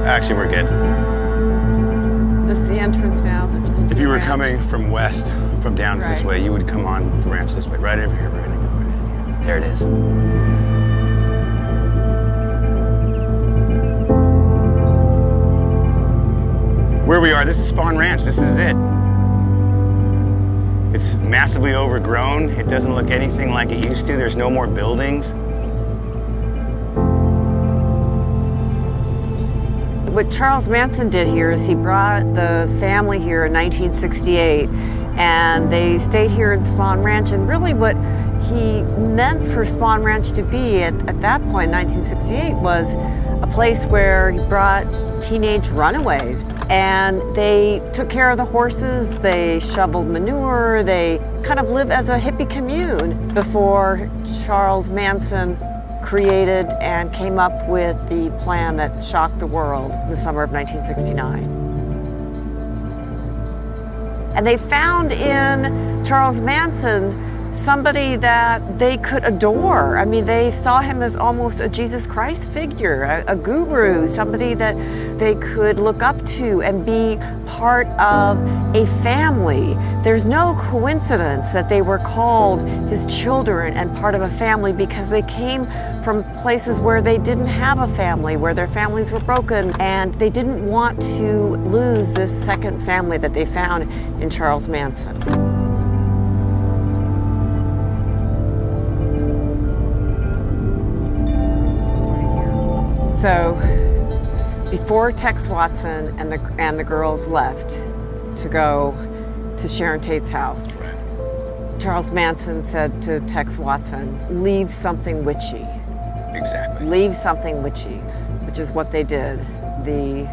Actually, we're good. This is the entrance now. If you were coming from west, from down this way, you would come on the ranch this way. Right over here, we're gonna go right in here. There it is. Where we are, this is Spahn Ranch. This is it. It's massively overgrown. It doesn't look anything like it used to. There's no more buildings. What Charles Manson did here is he brought the family here in 1968, and they stayed here in Spahn Ranch. And really what he meant for Spahn Ranch to be at that point in 1968 was a place where he brought teenage runaways, and they took care of the horses, they shoveled manure, they kind of lived as a hippie commune before Charles Manson created and came up with the plan that shocked the world in the summer of 1969. And they found in Charles Manson somebody that they could adore. I mean, they saw him as almost a Jesus Christ figure, a guru, somebody that they could look up to and be part of a family. There's no coincidence that they were called his children and part of a family, because they came from places where they didn't have a family, where their families were broken, and they didn't want to lose this second family that they found in Charles Manson. So, before Tex Watson and the girls left to go to Sharon Tate's house, Charles Manson said to Tex Watson, "Leave something witchy." Exactly. Leave something witchy, which is what they did the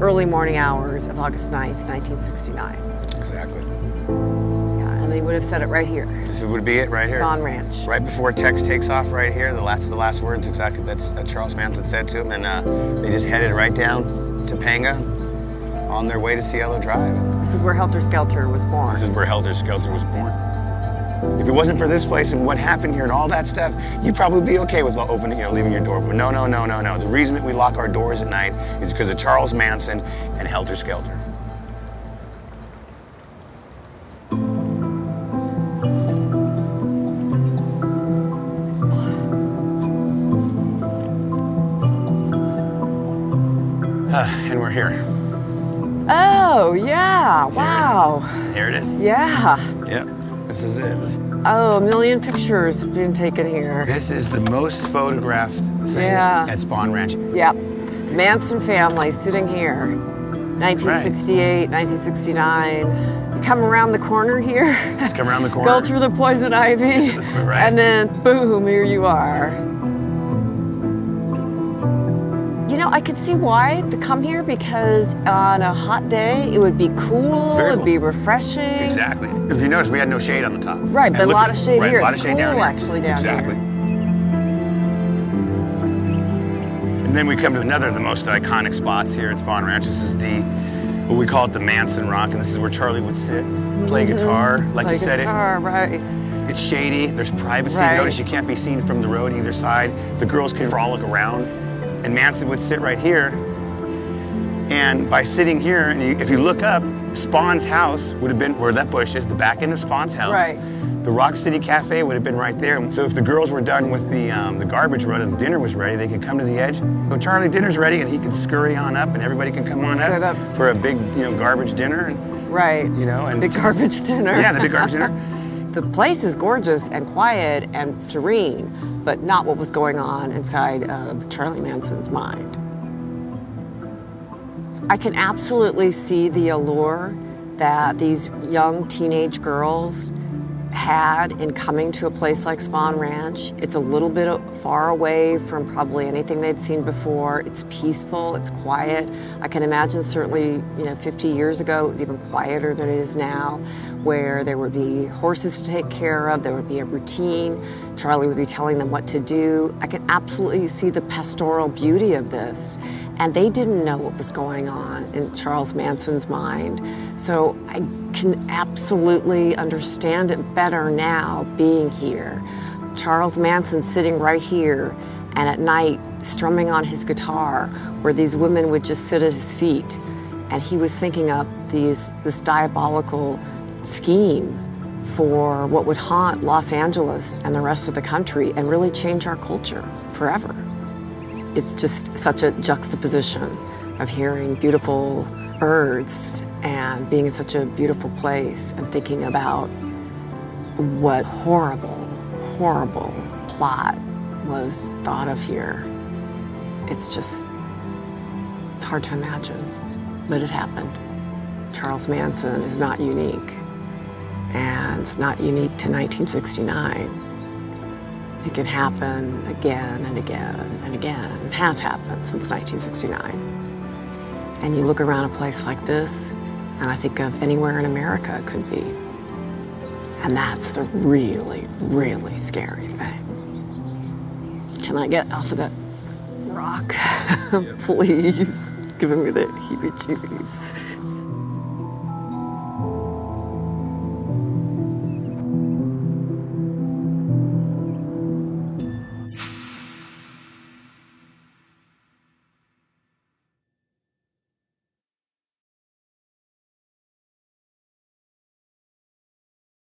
early morning hours of August 9th, 1969. Exactly. And they would have said it right here. This would be it right here. Spahn Ranch. Right before Tex takes off right here. The last words exactly that Charles Manson said to him. And they just headed right down to Panga on their way to Cielo Drive. This is where Helter Skelter was born. This is where Helter Skelter was born. If it wasn't for this place and what happened here and all that stuff, you'd probably be okay with opening, leaving your door. But no, no, no, no, no. The reason that we lock our doors at night is because of Charles Manson and Helter Skelter. And we're here. Oh, yeah, wow. Here it is. Yeah. Yep, this is it. Oh, a million pictures being taken here. This is the most photographed thing at Spahn Ranch. Yep, Manson family sitting here. 1968, 1969. You come around the corner here. Just come around the corner. Go through the poison ivy. Right. And then, boom, here you are. You know, I could see why to come here, because on a hot day, it would be cool, it would be refreshing. Exactly. If you notice, we had no shade on the top. Right, but a lot of shade here. It's cool, actually, down here. Exactly. And then we come to another of the most iconic spots here at Spahn Ranch. This is what we call it, the Manson Rock, and this is where Charlie would sit, play guitar, like you said. Right. It's shady, there's privacy. Right. Notice you can't be seen from the road either side. The girls can frolic around. And Manson would sit right here, and by sitting here, and if you look up, Spahn's house would have been where that bush is, the back end of Spahn's house. Right. The Rock City Cafe would have been right there. So if the girls were done with the garbage run and dinner was ready, they could come to the edge. So Charlie, dinner's ready, and he could scurry on up, and everybody can come on up for a big, garbage dinner. And, right. And big garbage dinner. Yeah, the big garbage dinner. The place is gorgeous and quiet and serene, but not what was going on inside of Charlie Manson's mind. I can absolutely see the allure that these young teenage girls had in coming to a place like Spahn Ranch. It's a little bit far away from probably anything they'd seen before. It's peaceful, it's quiet. I can imagine certainly, 50 years ago, it was even quieter than it is now, where there would be horses to take care of, there would be a routine, Charlie would be telling them what to do. I can absolutely see the pastoral beauty of this. And they didn't know what was going on in Charles Manson's mind. So I can absolutely understand it better now being here. Charles Manson sitting right here, and at night strumming on his guitar, where these women would just sit at his feet. And he was thinking up this diabolical scheme for what would haunt Los Angeles and the rest of the country and really change our culture forever. It's just such a juxtaposition of hearing beautiful birds and being in such a beautiful place and thinking about what horrible, horrible plot was thought of here. It's hard to imagine, but it happened. Charles Manson is not unique, and it's not unique to 1969. It can happen again and again and again. It has happened since 1969. And you look around a place like this, and I think of anywhere in America it could be. And that's the really, really scary thing. Can I get off of that rock? Please. It's giving me the heebie-jeebies.